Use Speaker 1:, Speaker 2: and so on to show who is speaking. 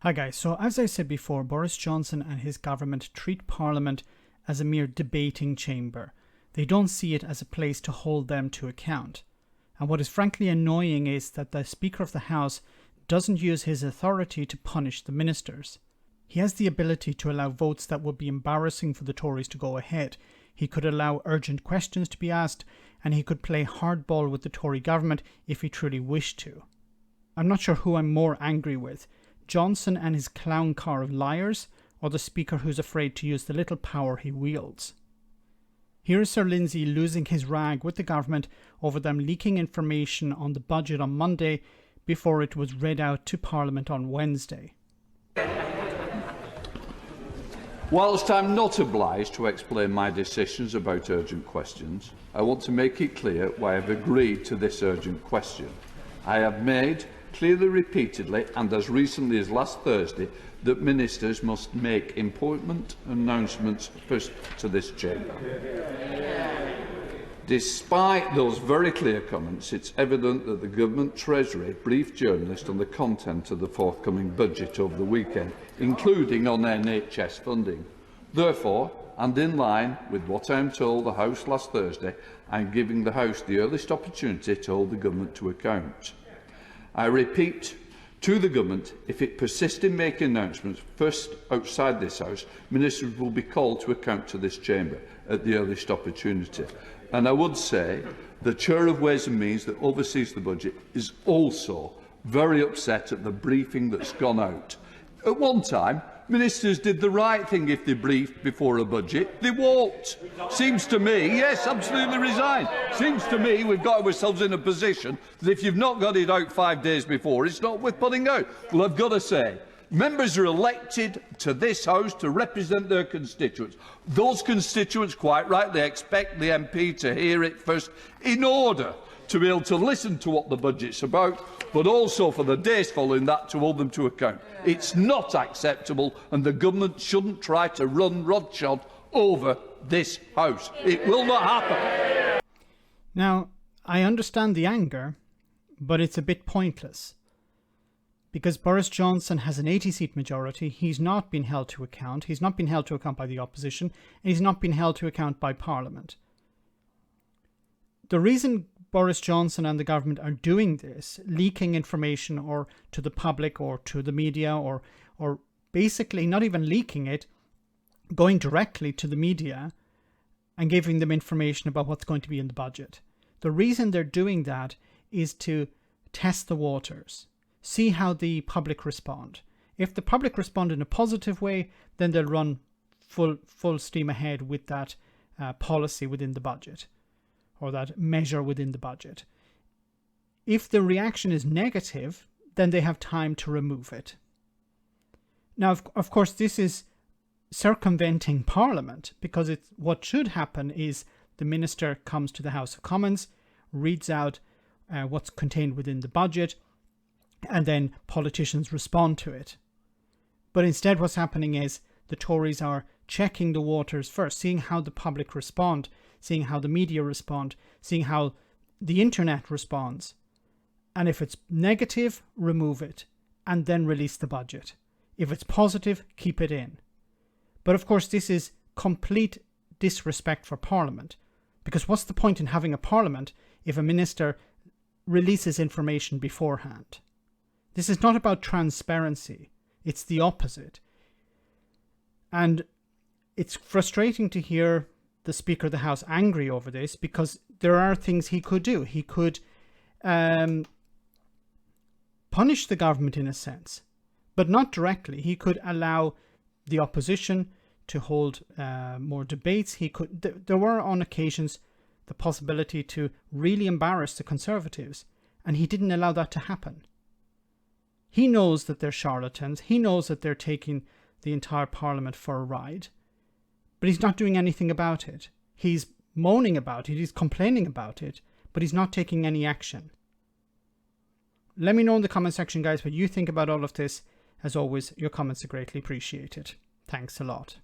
Speaker 1: Hi guys, so as I said before, Boris Johnson and his government treat Parliament as a mere debating chamber. They don't see it as a place to hold them to account. And what is frankly annoying is that the Speaker of the House doesn't use his authority to punish the ministers. He has the ability to allow votes that would be embarrassing for the Tories to go ahead. He could allow urgent questions to be asked, and he could play hardball with the Tory government if he truly wished to. I'm not sure who I'm more angry with, Johnson and his clown car of liars, or the Speaker who's afraid to use the little power he wields. Here is Sir Lindsay losing his rag with the government over them leaking information on the budget on Monday before it was read out to Parliament on Wednesday.
Speaker 2: Whilst I'm not obliged to explain my decisions about urgent questions, I want to make it clear why I've agreed to this urgent question. I have made clearly repeatedly, and as recently as last Thursday, that ministers must make important announcements first to this chamber. Despite those very clear comments, it's evident that the Government Treasury briefed journalists on the content of the forthcoming budget over the weekend, including on NHS funding. Therefore, and in line with what I am told the House last Thursday, I am giving the House the earliest opportunity to hold the Government to account. I repeat to the Government, if it persists in making announcements first outside this House, ministers will be called to account to this chamber at the earliest opportunity. And I would say the Chair of Ways and Means that oversees the budget is also very upset at the briefing that's gone out. At one time, ministers did the right thing if they briefed before a budget. They won't. Seems to me, yes, absolutely resign. Seems to me we've got ourselves in a position that if you've not got it out 5 days before, it's not worth putting out. Well, I've got to say, members are elected to this House to represent their constituents. Those constituents, quite rightly, expect the MP to hear it first in order to be able to listen to what the budget's about, but also for the days following that to hold them to account. It's not acceptable, and the Government shouldn't try to run roughshod over this House. It will not happen.
Speaker 1: Now, I understand the anger, but it's a bit pointless. Because Boris Johnson has an 80-seat majority, he's not been held to account. He's not been held to account by the opposition, and he's not been held to account by Parliament. The reason Boris Johnson and the government are doing this, leaking information or to the public or to the media, or basically not even leaking it, going directly to the media and giving them information about what's going to be in the budget. The reason they're doing that is to test the waters, see how the public respond. If the public respond in a positive way, then they'll run full steam ahead with that policy within the budget, or that measure within the budget. If the reaction is negative, then they have time to remove it. Now, of course, this is circumventing Parliament, because what should happen is the minister comes to the House of Commons, reads out what's contained within the budget, and then politicians respond to it. But instead what's happening is the Tories are checking the waters first, seeing how the public respond, seeing how the media respond, seeing how the internet responds. And if it's negative, remove it, and then release the budget. If it's positive, keep it in. But of course, this is complete disrespect for Parliament, because what's the point in having a Parliament if a minister releases information beforehand? This is not about transparency. It's the opposite. And it's frustrating to hear the Speaker of the House angry over this, because there are things he could do. He could punish the government in a sense, but not directly. He could allow the opposition to hold more debates. There were on occasions the possibility to really embarrass the Conservatives, and he didn't allow that to happen. He knows that they're charlatans. He knows that they're taking the entire Parliament for a ride, but he's not doing anything about it. He's moaning about it, he's complaining about it, but he's not taking any action. Let me know in the comment section, guys, what you think about all of this. As always, your comments are greatly appreciated. Thanks a lot.